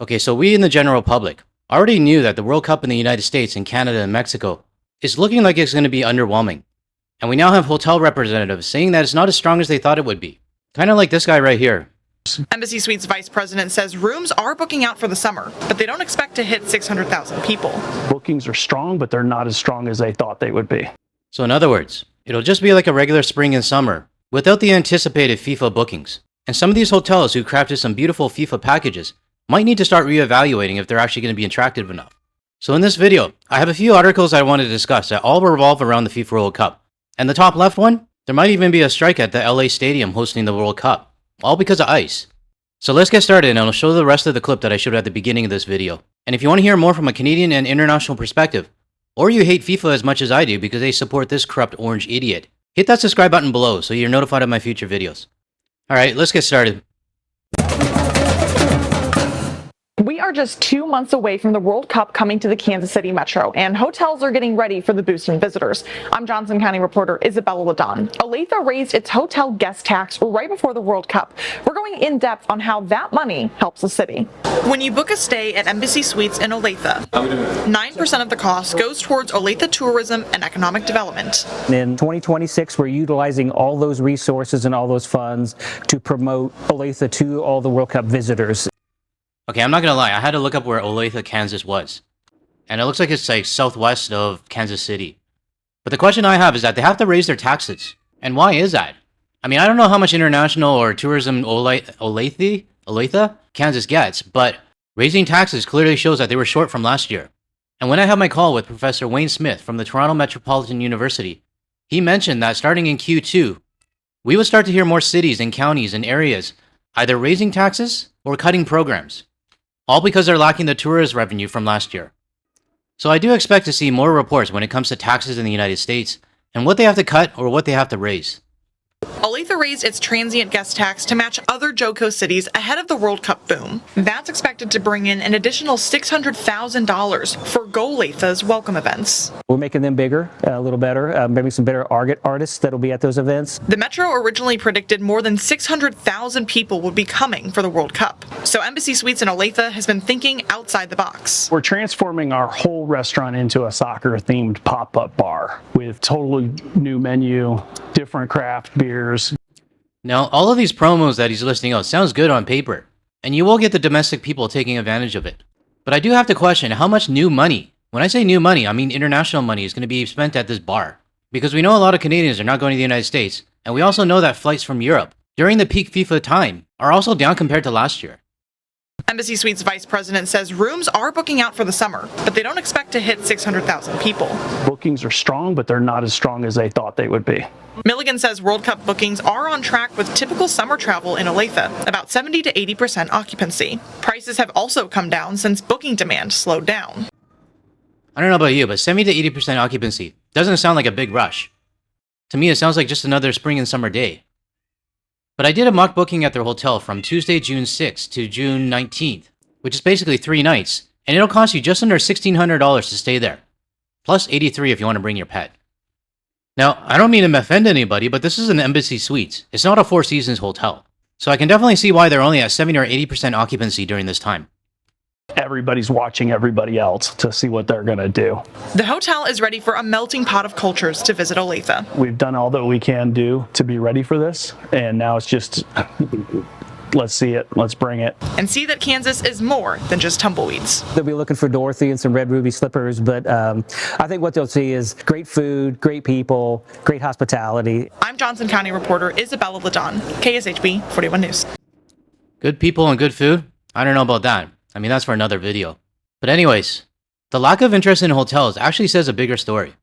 Okay, so we in the general public already knew that the World Cup in the United States and Canada and Mexico is looking like it's going to be underwhelming. And we now have hotel representatives saying that it's not as strong as they thought it would be. Kind of like this guy right here. Embassy Suites vice president says rooms are booking out for the summer, but they don't expect to hit 600,000 people. Bookings are strong, but they're not as strong as they thought they would be. So in other words, it'll just be like a regular spring and summer without the anticipated FIFA bookings. And some of these hotels who crafted some beautiful FIFA packages might need to start reevaluating if they're actually going to be attractive enough. So in this video, I have a few articles I want to discuss that all revolve around the FIFA World Cup. And the top left one, there might even be a strike at the LA Stadium hosting the World Cup, all because of ice. So let's get started and I'll show the rest of the clip that I showed at the beginning of this video. And if you want to hear more from a Canadian and international perspective, or you hate FIFA as much as I do because they support this corrupt orange idiot, hit that subscribe button below so you're notified of my future videos. Alright, let's get started. We are just 2 months away from the World Cup coming to the Kansas City metro, and hotels are getting ready for the boost in visitors. I'm Johnson County reporter Isabella Ladon. Olathe raised its hotel guest tax right before the World Cup. We're going in depth on how that money helps the city. When you book a stay at Embassy Suites in Olathe, 9% of the cost goes towards Olathe tourism and economic development. In 2026, we're utilizing all those resources and all those funds to promote Olathe to all the World Cup visitors. Okay, I'm not gonna lie, I had to look up where Olathe, Kansas was. And it looks like it's like southwest of Kansas City. But the question I have is that they have to raise their taxes. And why is that? I mean, I don't know how much international or tourism Olathe, Kansas gets, but raising taxes clearly shows that they were short from last year. And when I had my call with Professor Wayne Smith from the Toronto Metropolitan University, he mentioned that starting in Q2, we would start to hear more cities and counties and areas either raising taxes or cutting programs. All because they're lacking the tourist revenue from last year. So I do expect to see more reports when it comes to taxes in the United States and what they have to cut or what they have to raise. Olathe raised its transient guest tax to match other JOCO cities ahead of the World Cup boom. That's expected to bring in an additional $600,000 for Go-Lathe's welcome events. We're making them bigger, a little better, maybe some better artists that'll be at those events. The Metro originally predicted more than 600,000 people would be coming for the World Cup. So Embassy Suites in Olathe has been thinking outside the box. We're transforming our whole restaurant into a soccer-themed pop-up bar with totally new menu, different craft beers. Now, all of these promos that he's listing out sounds good on paper, and you will get the domestic people taking advantage of it. But I do have to question how much new money, when I say new money, I mean international money, is going to be spent at this bar. Because we know a lot of Canadians are not going to the United States, and we also know that flights from Europe, during the peak FIFA time, are also down compared to last year. Embassy Suites vice president says rooms are booking out for the summer, but they don't expect to hit 600,000 people. Bookings are strong, but they're not as strong as they thought they would be. Milligan says World Cup bookings are on track with typical summer travel in Olathe, about 70 to 80% occupancy. Prices have also come down since booking demand slowed down. I don't know about you, but 70 to 80% occupancy doesn't sound like a big rush. To me, it sounds like just another spring and summer day. But I did a mock booking at their hotel from Tuesday, June 6th to June 19th, which is basically 3 nights, and it'll cost you just under $1,600 to stay there, plus $83 if you want to bring your pet. Now, I don't mean to offend anybody, but this is an Embassy Suites. It's not a Four Seasons hotel. So I can definitely see why they're only at 70 or 80% occupancy during this time. Everybody's watching everybody else to see what they're going to do. The hotel is ready for a melting pot of cultures to visit Olathe. We've done all that we can do to be ready for this, and now it's just, let's see it, let's bring it. And see that Kansas is more than just tumbleweeds. They'll be looking for Dorothy and some red ruby slippers, but I think what they'll see is great food, great people, great hospitality. I'm Johnson County reporter Isabella Ladon, KSHB 41 News. Good people and good food? I don't know about that. I mean, that's for another video. But anyways, the lack of interest in hotels actually says a bigger story.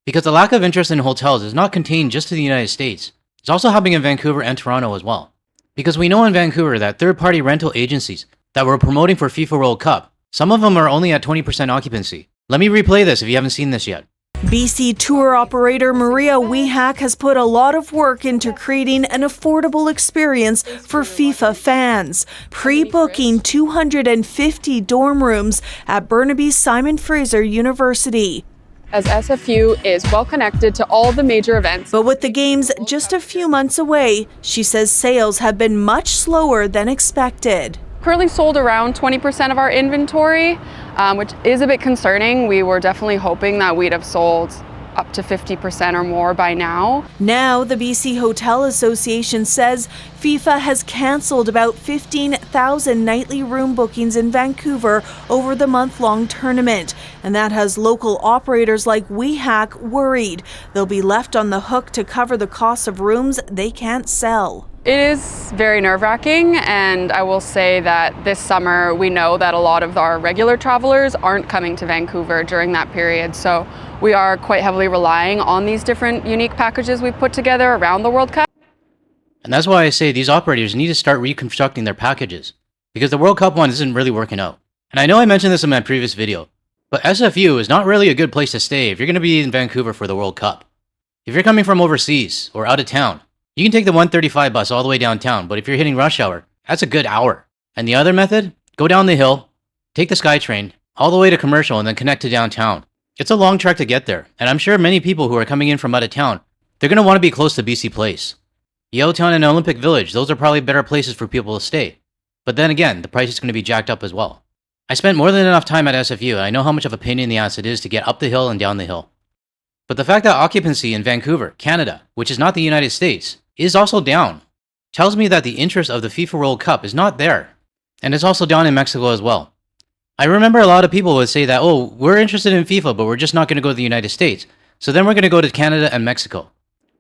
Because the lack of interest in hotels is not contained just to the United States. It's also happening in Vancouver and Toronto as well. Because we know in Vancouver that third-party rental agencies that were promoting for FIFA World Cup, some of them are only at 20% occupancy. Let me replay this if you haven't seen this yet. BC tour operator Maria Wehak has put a lot of work into creating an affordable experience for FIFA fans, pre-booking 250 dorm rooms at Burnaby Simon Fraser University. As SFU is well connected to all the major events. But with the games just a few months away, she says sales have been much slower than expected. Currently sold around 20% of our inventory, which is a bit concerning. We were definitely hoping that we'd have sold up to 50% or more by now. Now, the BC Hotel Association says FIFA has cancelled about 15,000 nightly room bookings in Vancouver over the month-long tournament, and that has local operators like WeHack worried they'll be left on the hook to cover the cost of rooms they can't sell. It is very nerve-wracking, and I will say that this summer we know that a lot of our regular travelers aren't coming to Vancouver during that period, so we are quite heavily relying on these different unique packages we've put together around the World Cup. And that's why I say these operators need to start reconstructing their packages, because the World Cup one isn't really working out. And I know I mentioned this in my previous video, but SFU is not really a good place to stay if you're going to be in Vancouver for the World Cup. If you're coming from overseas or out of town, you can take the 135 bus all the way downtown, but if you're hitting rush hour, that's a good hour. And the other method, go down the hill, take the SkyTrain, all the way to Commercial and then connect to downtown. It's a long trek to get there, and I'm sure many people who are coming in from out of town, they're going to want to be close to BC Place. Yellowtown and Olympic Village, those are probably better places for people to stay. But then again, the price is going to be jacked up as well. I spent more than enough time at SFU, and I know how much of a pain in the ass it is to get up the hill and down the hill. But the fact that occupancy in Vancouver, Canada, which is not the United States, is also down, tells me that the interest of the FIFA World Cup is not there. And it's also down in Mexico as well. I remember a lot of people would say that, oh, we're interested in FIFA, but we're just not going to go to the United States. So then we're going to go to Canada and Mexico.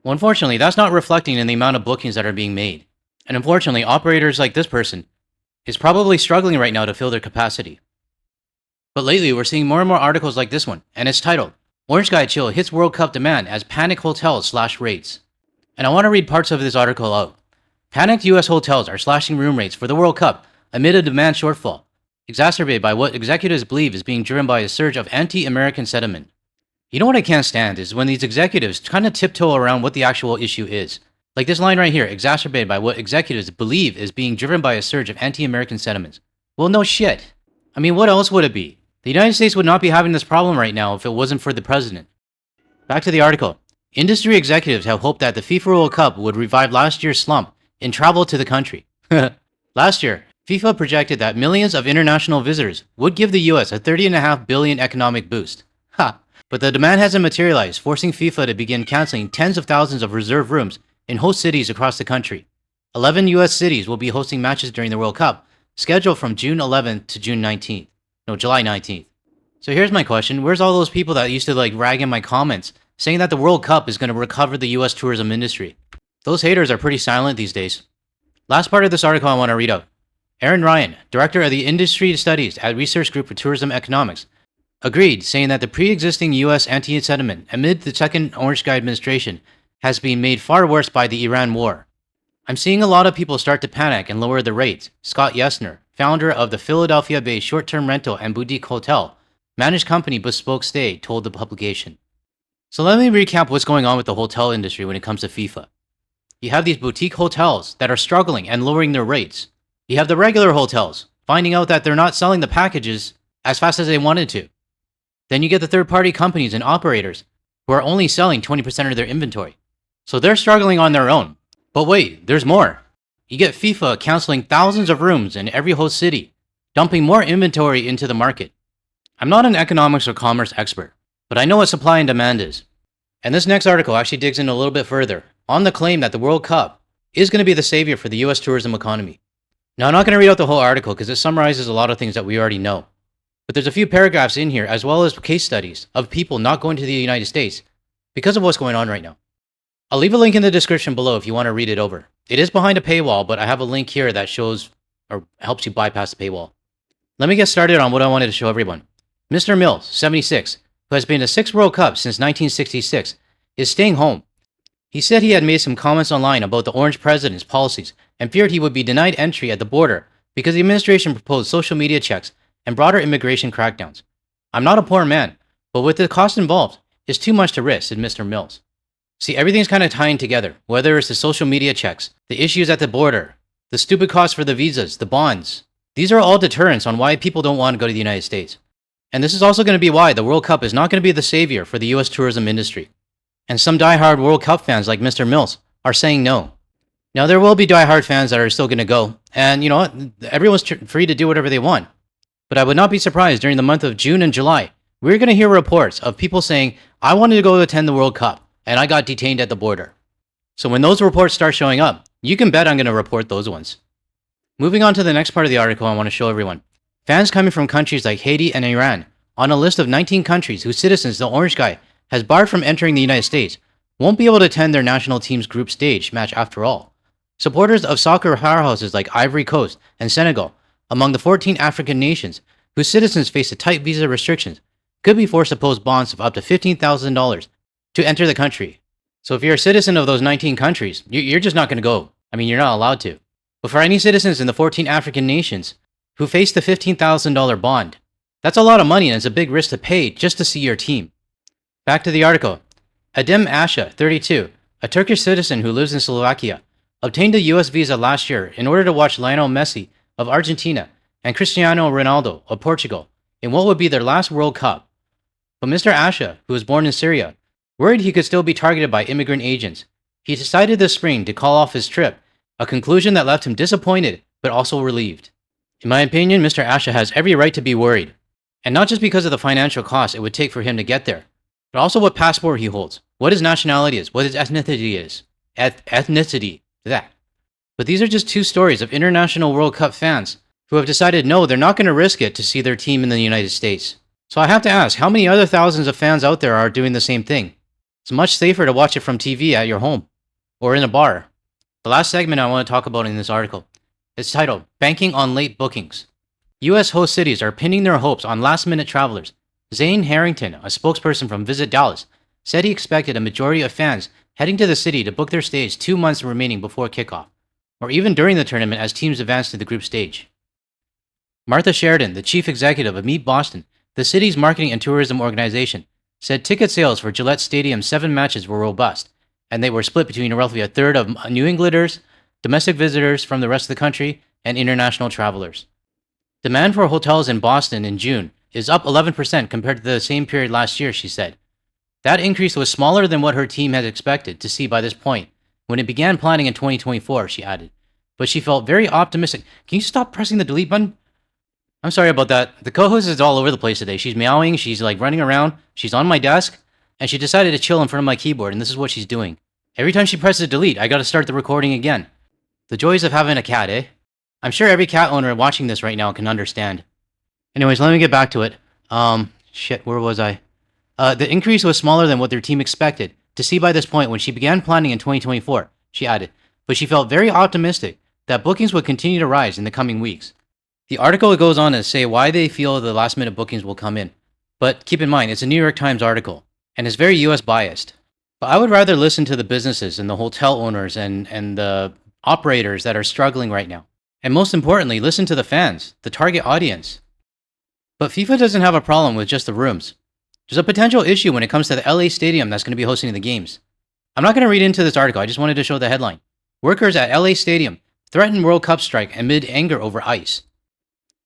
Well, unfortunately, that's not reflecting in the amount of bookings that are being made. And unfortunately, operators like this person is probably struggling right now to fill their capacity. But lately, we're seeing more and more articles like this one, and it's titled, Orange Guy Chill Hits World Cup Demand as Panic Hotels Slash Rates. And I want to read parts of this article out. Panicked US hotels are slashing room rates for the World Cup amid a demand shortfall, exacerbated by what executives believe is being driven by a surge of anti-American sentiment. You know what I can't stand is when these executives kind of tiptoe around what the actual issue is. Like this line right here, exacerbated by what executives believe is being driven by a surge of anti-American sentiments. Well, no shit. I mean, what else would it be? The United States would not be having this problem right now if it wasn't for the president. Back to the article. Industry executives have hoped that the FIFA World Cup would revive last year's slump in travel to the country. Last year, FIFA projected that millions of international visitors would give the US a $30.5 billion economic boost. Ha! But the demand hasn't materialized, forcing FIFA to begin canceling tens of thousands of reserved rooms in host cities across the country. 11 US cities will be hosting matches during the World Cup, scheduled from June 11th to July 19th. So here's my question, where's all those people that used to rag in my comments, saying that the World Cup is going to recover the US tourism industry? Those haters are pretty silent these days. Last part of this article I want to read out. Aaron Ryan, director of the Industry Studies at Research Group for Tourism Economics, agreed, saying that the pre-existing US anti-sentiment amid the second Orange Guy administration has been made far worse by the Iran war. I'm seeing a lot of people start to panic and lower the rates, Scott Yesner, founder of the Philadelphia-based short-term rental and boutique hotel, managed company Bespoke Stay, told the publication. So let me recap what's going on with the hotel industry when it comes to FIFA. You have these boutique hotels that are struggling and lowering their rates. You have the regular hotels finding out that they're not selling the packages as fast as they wanted to. Then you get the third-party companies and operators who are only selling 20% of their inventory. So they're struggling on their own. But wait, there's more. You get FIFA canceling thousands of rooms in every host city, dumping more inventory into the market. I'm not an economics or commerce expert, but I know what supply and demand is. And this next article actually digs in a little bit further on the claim that the World Cup is going to be the savior for the US tourism economy. Now, I'm not going to read out the whole article because it summarizes a lot of things that we already know. But there's a few paragraphs in here as well as case studies of people not going to the United States because of what's going on right now. I'll leave a link in the description below if you want to read it over. It is behind a paywall, but I have a link here that shows or helps you bypass the paywall. Let me get started on what I wanted to show everyone. Mr. Mills, 76, who has been to 6 World Cups since 1966, is staying home. He said he had made some comments online about the Orange president's policies and feared he would be denied entry at the border because the administration proposed social media checks and broader immigration crackdowns. I'm not a poor man, but with the cost involved, it's too much to risk, said Mr. Mills. See, everything's kind of tying together, whether it's the social media checks, the issues at the border, the stupid costs for the visas, the bonds. These are all deterrents on why people don't want to go to the United States. And this is also going to be why the World Cup is not going to be the savior for the US tourism industry. And some die-hard World Cup fans like Mr. Mills are saying no. Now, there will be diehard fans that are still going to go, and you know what? Everyone's free to do whatever they want. But I would not be surprised during the month of June and July, we're going to hear reports of people saying, I wanted to go attend the World Cup, and I got detained at the border. So when those reports start showing up, you can bet I'm going to report those ones. Moving on to the next part of the article, I want to show everyone. Fans coming from countries like Haiti and Iran, on a list of 19 countries whose citizens the orange guy has barred from entering the United States, won't be able to attend their national team's group stage match after all. Supporters of soccer powerhouses like Ivory Coast and Senegal, among the 14 African nations whose citizens face the tight visa restrictions, could be forced to post bonds of up to $15,000 to enter the country. So if you're a citizen of those 19 countries, you're just not going to go. I mean, you're not allowed to. But for any citizens in the 14 African nations who face the $15,000 bond, that's a lot of money and it's a big risk to pay just to see your team. Back to the article. Adem Asha, 32, a Turkish citizen who lives in Slovakia, obtained a US visa last year in order to watch Lionel Messi of Argentina and Cristiano Ronaldo of Portugal in what would be their last World Cup. But Mr. Asha, who was born in Syria, worried he could still be targeted by immigrant agents, he decided this spring to call off his trip, a conclusion that left him disappointed but also relieved. In my opinion, Mr. Asha has every right to be worried, and not just because of the financial cost it would take for him to get there, but also what passport he holds, what his nationality is, what his ethnicity is. That. But these are just two stories of international World Cup fans who have decided no, they're not going to risk it to see their team in the United States. So I have to ask, how many other thousands of fans out there are doing the same thing? It's much safer to watch it from TV at your home or in a bar. The last segment I want to talk about in this article is titled Banking on Late Bookings. US host cities are pinning their hopes on last-minute travelers. Zane Harrington, a spokesperson from Visit Dallas, said he expected a majority of fans heading to the city to book their stage 2 months remaining before kickoff, or even during the tournament as teams advance to the group stage. Martha Sheridan, the chief executive of Meet Boston, the city's marketing and tourism organization, said ticket sales for Gillette Stadium's 7 matches were robust, and they were split between roughly a third of New Englanders, domestic visitors from the rest of the country, and international travelers. Demand for hotels in Boston in June is up 11% compared to the same period last year, she said. That increase was smaller than what her team had expected to see by this point, when it began planning in 2024, she added. But she felt very optimistic. Can you stop pressing the delete button? I'm sorry about that. The co-host is all over the place today. She's meowing, she's like running around, she's on my desk, and she decided to chill in front of my keyboard, and this is what she's doing. Every time she presses delete, I gotta start the recording again. The joys of having a cat, eh? I'm sure every cat owner watching this right now can understand. Anyways, let me get back to it. Where was I? The increase was smaller than what their team expected to see by this point when she began planning in 2024, she added, but she felt very optimistic that bookings would continue to rise in the coming weeks. The article goes on to say why they feel the last-minute bookings will come in, but keep in mind, it's a New York Times article, and it's very US biased. But I would rather listen to the businesses and the hotel owners and the operators that are struggling right now. And most importantly, listen to the fans, the target audience. But FIFA doesn't have a problem with just the rooms. There's a potential issue when it comes to the LA stadium that's going to be hosting the games. I'm not going to read into this article, I just wanted to show the headline. Workers at LA Stadium threaten World Cup strike amid anger over ice.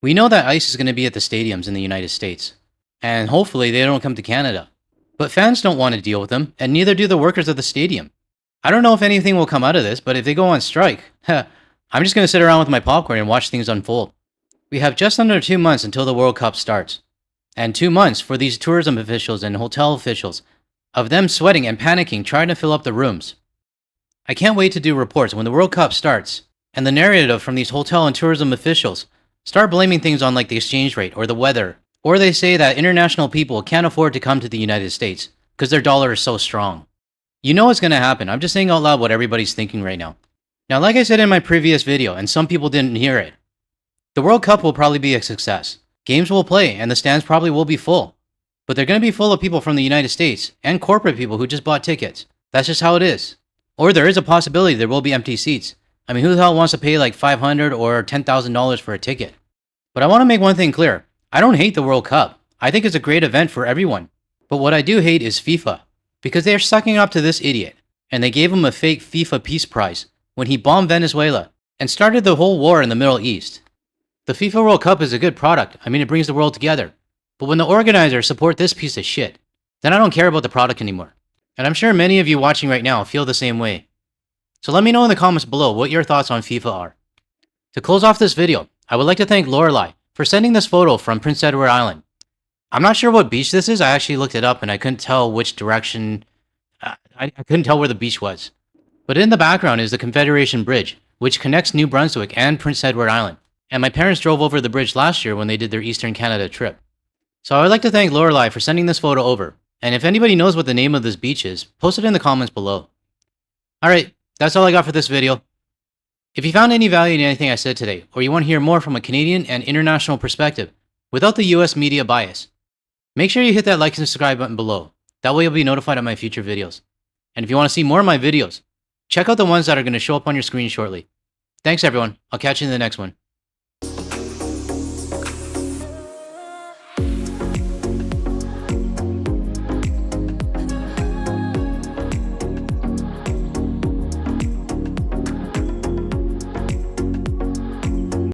We know that ice is going to be at the stadiums in the United States, and hopefully they don't come to Canada. But fans don't want to deal with them, and neither do the workers of the stadium. I don't know if anything will come out of this, but if they go on strike, I'm just going to sit around with my popcorn and watch things unfold. We have just under 2 months until the World Cup starts. And 2 months for these tourism officials and hotel officials, of them sweating and panicking trying to fill up the rooms. I can't wait to do reports when the World Cup starts, and the narrative from these hotel and tourism officials start blaming things on like the exchange rate or the weather, or they say that international people can't afford to come to the United States because their dollar is so strong. You know what's going to happen. I'm just saying out loud what everybody's thinking right now. Now, like I said in my previous video, and some people didn't hear it, the World Cup will probably be a success. Games will play, and the stands probably will be full. But they're going to be full of people from the United States, and corporate people who just bought tickets. That's just how it is. Or there is a possibility there will be empty seats. I mean, who the hell wants to pay like $500 or $10,000 for a ticket? But I want to make one thing clear. I don't hate the World Cup. I think it's a great event for everyone. But what I do hate is FIFA. Because they are sucking up to this idiot. And they gave him a fake FIFA Peace Prize when he bombed Venezuela and started the whole war in the Middle East. The FIFA World Cup is a good product. I mean, it brings the world together. But when the organizers support this piece of shit, then I don't care about the product anymore. And I'm sure many of you watching right now feel the same way. So let me know in the comments below what your thoughts on FIFA are. To close off this video, I would like to thank Lorelei for sending this photo from Prince Edward Island. I'm not sure what beach this is. I actually looked it up and I couldn't tell which direction. I couldn't tell where the beach was. But in the background is the Confederation Bridge, which connects New Brunswick and Prince Edward Island. And my parents drove over the bridge last year when they did their Eastern Canada trip. So I would like to thank Lorelei for sending this photo over. And if anybody knows what the name of this beach is, post it in the comments below. Alright, that's all I got for this video. If you found any value in anything I said today, or you want to hear more from a Canadian and international perspective, without the US media bias, make sure you hit that like and subscribe button below. That way you'll be notified of my future videos. And if you want to see more of my videos, check out the ones that are going to show up on your screen shortly. Thanks everyone, I'll catch you in the next one.